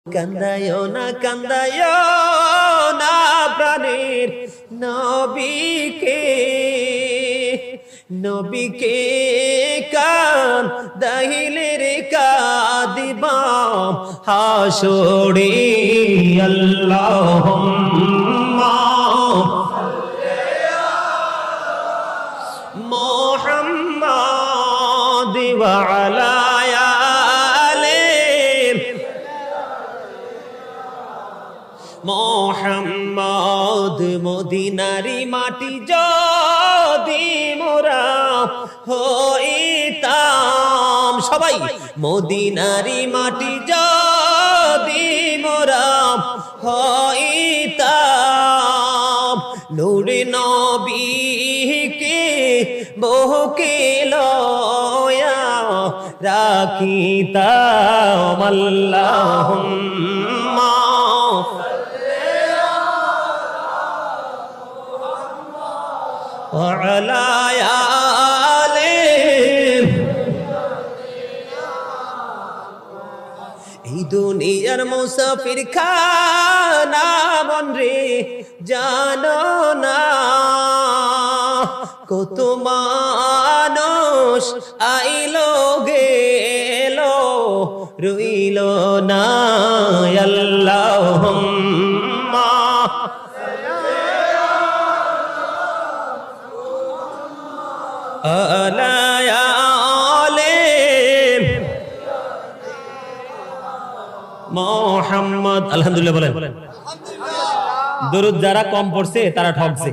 কান্দায় না প্রাণের নবীকে নবীকে কান দাহিলে রে কাদিবা হাসরে আল্লাহুম্মা মুহাম্মাদ ওয়া আলা মোহাম্মদ মদিনারি মাটি যদি মোরা হইতাম সবাই মদিনারি মাটি যদি মোরা হইতাম নূরে নবীকে বুকে লয়া রাখিতাম আল্লাহুম্মা وعلى آله এই দুনিয়ার মুসাফির খানা মন রে জানো না কত মানুষ আইলো গেলো রইলো না আল্লাহুম্মা মোহাম্মদ আলহামদুলিল্লাহ বলেন। দরুদ যারা কম পড়ছে তারা ঠকছে।